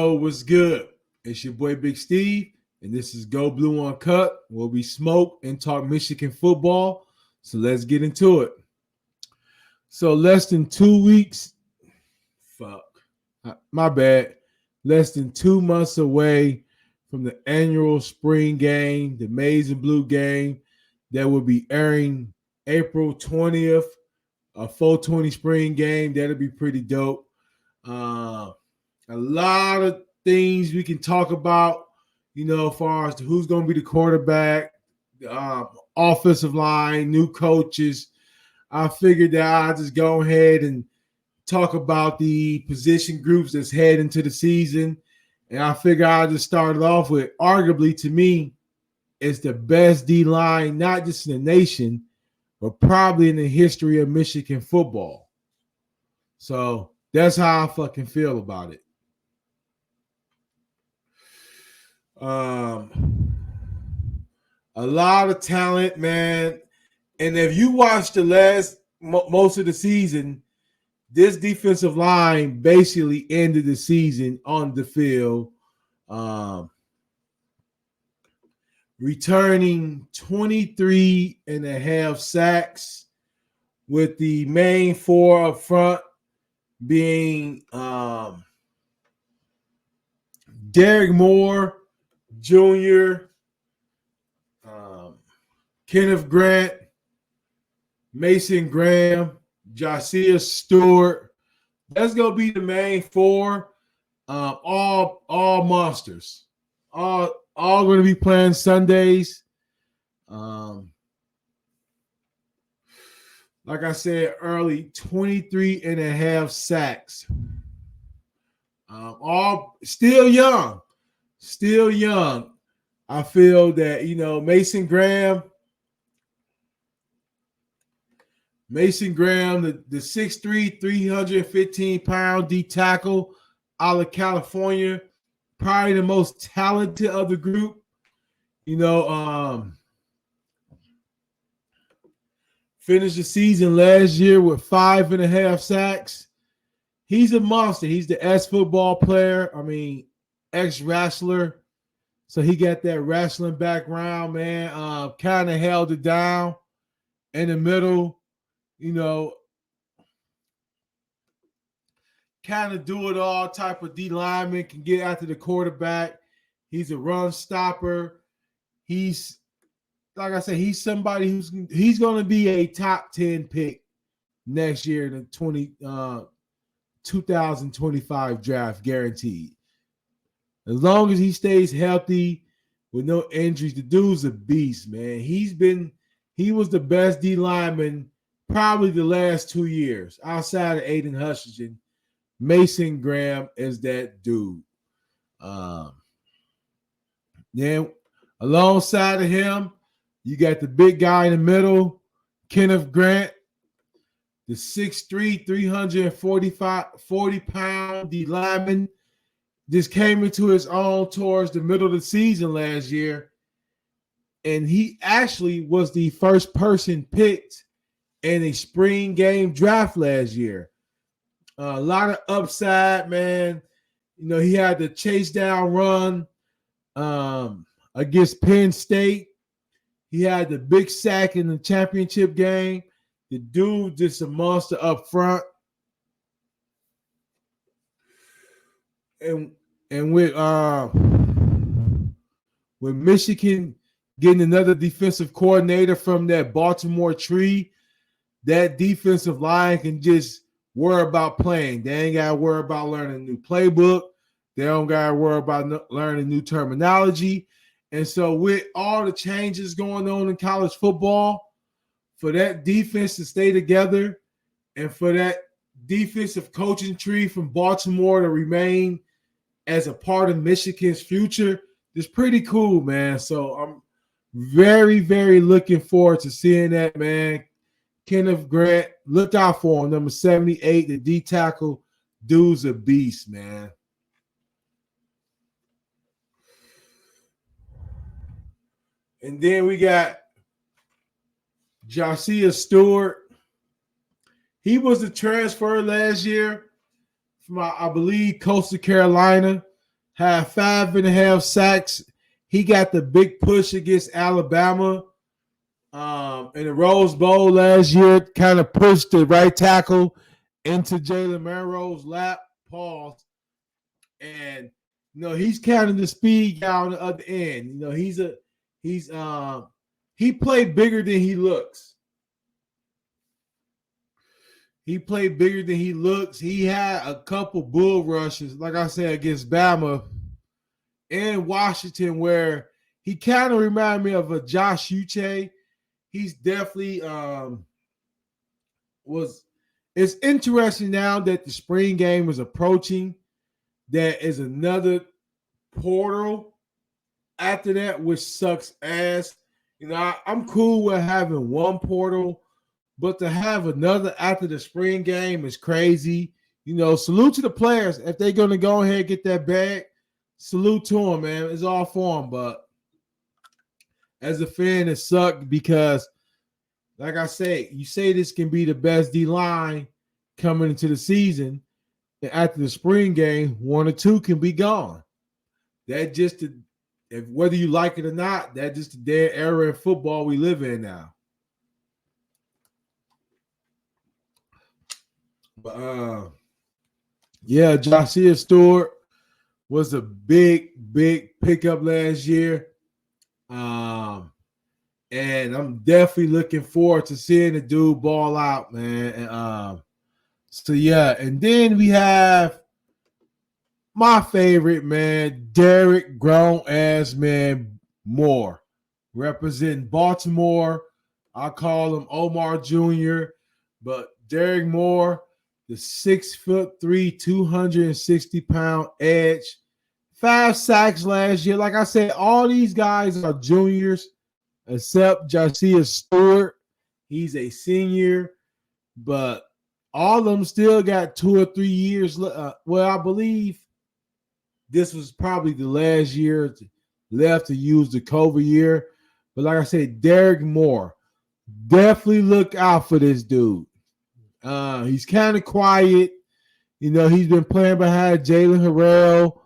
Oh, what's good? It's your boy Big Steve, and this is Go Blue Uncut, where we smoke and talk Michigan football. So let's get into it. So less than 2 weeks, fuck, my bad. Less than 2 months away from the annual spring game, the Maize and Blue game that will be airing April 20th, a 420 spring game. That'll be pretty dope. Uh, a lot of things we can talk about, as far as who's going to be the quarterback, offensive line, new coaches. I figured that I'll just go ahead and talk about the position groups that's heading into the season. And I figure I'll just start it off with arguably, to me, it's the best D line, not just in the nation, but probably in the history of Michigan football. So that's how I fucking feel about it. A lot of talent, man. And if you watch the most of the season, this defensive line basically ended the season on the field, returning 23 and a half sacks, with the main four up front being Derek Moore Jr., Kenneth Grant, Mason Graham, Josiah Stewart. That's gonna be the main four. All monsters. All gonna be playing Sundays. Like I said early, 23 and a half sacks. All still young. Still young. I feel that, Mason Graham, the 6'3", 315-pound D tackle out of California, probably the most talented of the group. Finished the season last year with 5.5 sacks. He's a monster. He's the ex-football player. Ex-wrestler. So he got that wrestling background, man. Kind of held it down in the middle. Kind of do it all type of D lineman, can get after the quarterback. He's a run stopper. He's, like I said, he's somebody he's going to be a top 10 pick next year in the 2025 draft, guaranteed. As long as he stays healthy with no injuries, the dude's a beast, man. He was the best D lineman probably the last 2 years outside of Aiden Hutchinson. Mason Graham is that dude. Then alongside of him, you got the big guy in the middle, Kenneth Grant, the 6'3", 340-pound D lineman. Just came into his own towards the middle of the season last year. And he actually was the first person picked in a spring game draft last year. A lot of upside, man. He had the chase down run against Penn State. He had the big sack in the championship game. The dude just a monster up front. And with Michigan getting another defensive coordinator from that Baltimore tree, that defensive line can just worry about playing. They ain't got to worry about learning a new playbook. They don't got to worry about learning new terminology. And so with all the changes going on in college football, for that defense to stay together and for that defensive coaching tree from Baltimore to remain as a part of Michigan's future, is pretty cool, man. So I'm very, very looking forward to seeing that, man. Kenneth Grant, look out for him, number 78, the D tackle. Dude's a beast, man. And then we got Josiah Stewart. He was a transfer last year from, I believe, Coastal Carolina. had 5.5 sacks. He got the big push against Alabama in the Rose Bowl last year, kind of pushed the right tackle into Jalen Monroe's lap. Pause. And he's counting the speed guy on the other end. He played bigger than he looks. He played bigger than he looks. He had a couple bull rushes, like I said, against Bama and Washington, where he kind of reminded me of a Josh Uche. He's definitely was. It's interesting now that the spring game is approaching. There is another portal after that, which sucks ass. I'm cool with having one portal, but to have another after the spring game is crazy. Salute to the players. If they're going to go ahead and get that bag, salute to them, man. It's all for them. But as a fan, it sucked because, like I say, you say this can be the best D-line coming into the season. And after the spring game, one or two can be gone. That just, if whether you like it or not, that's just the dead era in football we live in now. But yeah, Josiah Stewart was a big pickup last year. And I'm definitely looking forward to seeing the dude ball out, man. And so yeah, and then we have my favorite man, Derek grown ass man Moore, representing Baltimore. I call him Omar Jr., but Derek Moore, the 6'3", 260-pound edge, 5 sacks last year. Like I said, all these guys are juniors, except Josiah Stewart. He's a senior, but all of them still got 2 or 3 years. Well, I believe this was probably the last year left to use the COVID year. But like I said, Derek Moore, definitely look out for this dude. He's kind of quiet. He's been playing behind Jalen Harrell.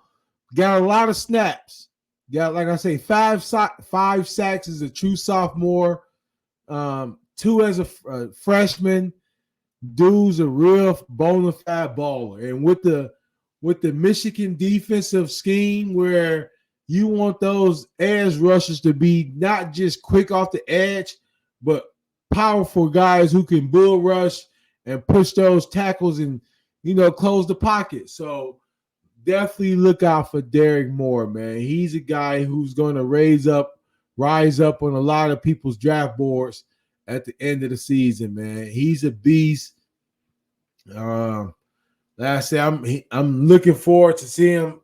Got a lot of snaps. Got, like I say, 5 sacks as a true sophomore. 2 as a freshman. Dude's a real bona fide baller. And with the Michigan defensive scheme where you want those edge rushers to be not just quick off the edge, but powerful guys who can bull rush and push those tackles and, close the pocket. So definitely look out for Derek Moore, man. He's a guy who's going to rise up on a lot of people's draft boards at the end of the season, man. He's a beast. Like I said, I'm looking forward to seeing him,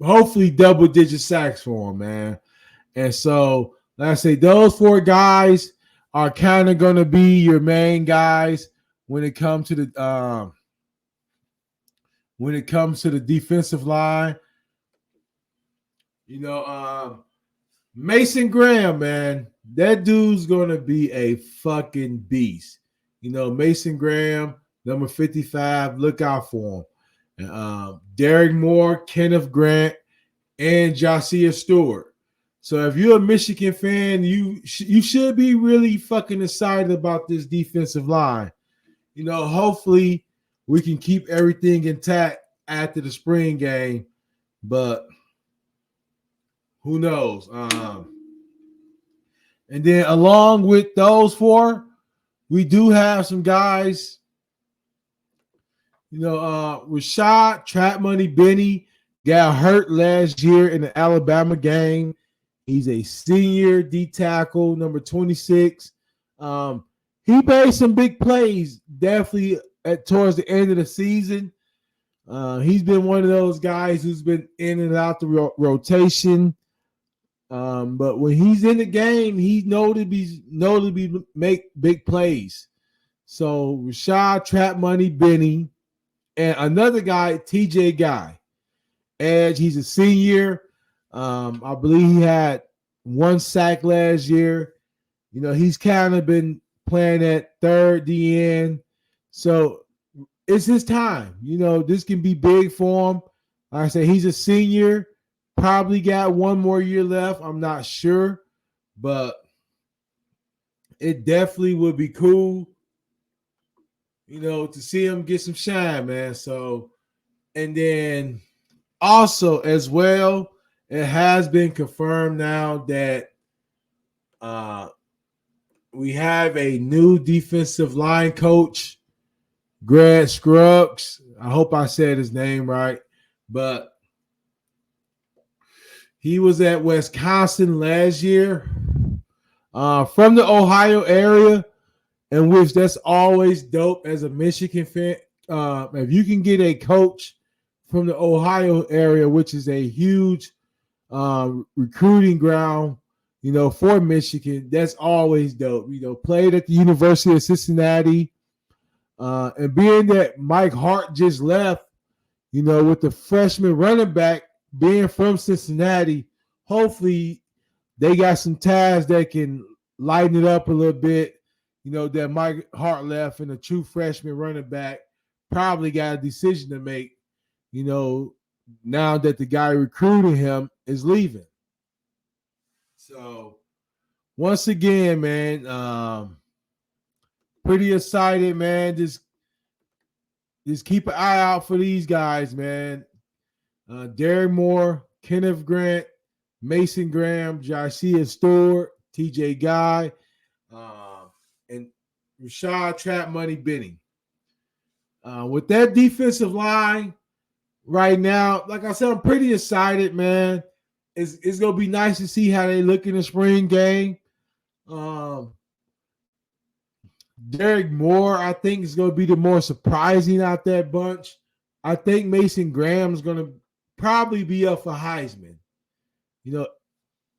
hopefully double-digit sacks for him, man. And so, like I say, those 4 guys are kind of going to be your main guys when it comes to the defensive line. Mason Graham, man, that dude's going to be a fucking beast. Mason Graham, number 55, look out for him. And, Derek Moore, Kenneth Grant, and Josiah Stewart. So if you're a Michigan fan, you should be really fucking excited about this defensive line. Hopefully we can keep everything intact after the spring game, but who knows? And then along with those 4, we do have some guys. Rashad Trap Money Benny got hurt last year in the Alabama game. He's a senior D tackle, number 26. He made some big plays, definitely towards the end of the season. He's been one of those guys who's been in and out the rotation. But when he's in the game, he knows to make big plays. So Rashad Trap Money Benny and another guy, TJ Guy, edge. He's a senior. I believe he had 1 sack last year. He's kind of been playing at third DN. So it's his time. This can be big for him. Like I said, he's a senior. Probably got one more year left. I'm not sure, but it definitely would be cool, to see him get some shine, man. So, and then also as well, it has been confirmed now that we have a new defensive line coach, Grant Scruggs. I hope I said his name right, but he was at Wisconsin last year, from the Ohio area, in which that's always dope as a Michigan fan. If you can get a coach from the Ohio area, which is a huge recruiting ground, for Michigan, that's always dope. Played at the University of Cincinnati, and being that Mike Hart just left, with the freshman running back being from Cincinnati, hopefully they got some ties that can lighten it up a little bit. That Mike Hart left and a true freshman running back probably got a decision to make, now that the guy recruiting him is leaving. So once again, man, pretty excited, man. Just keep an eye out for these guys, man. Derek Moore, Kenneth Grant, Mason Graham, Josiah Stewart, TJ Guy, and Rashad Trap Money Benning. With that defensive line right now, like I said, I'm pretty excited, man. It's going to be nice to see how they look in the spring game. Derek Moore, I think, is going to be the more surprising out that bunch. I think Mason Graham is going to probably be up for Heisman.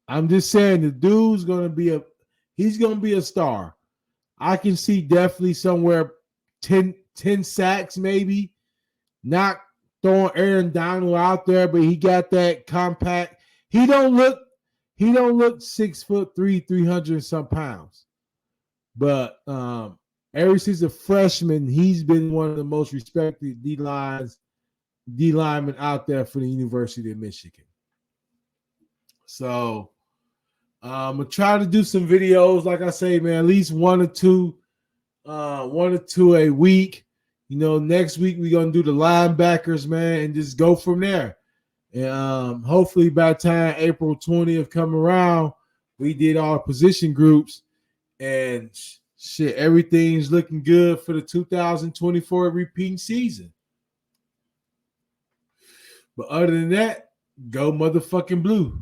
I'm just saying the dude's going to be he's going to be a star. I can see definitely somewhere 10 sacks maybe. Not throwing Aaron Donald out there, but he got that compact. He don't look 6'3", 300 and some pounds. But ever since a freshman, he's been one of the most respected D linemen out there for the University of Michigan. So I'm gonna try to do some videos, like I say, man, at least one or two a week. Next week we're gonna do the linebackers, man, and just go from there. And hopefully by the time April 20th come around, we did all position groups, and shit, everything's looking good for the 2024 repeating season. But other than that, go motherfucking blue.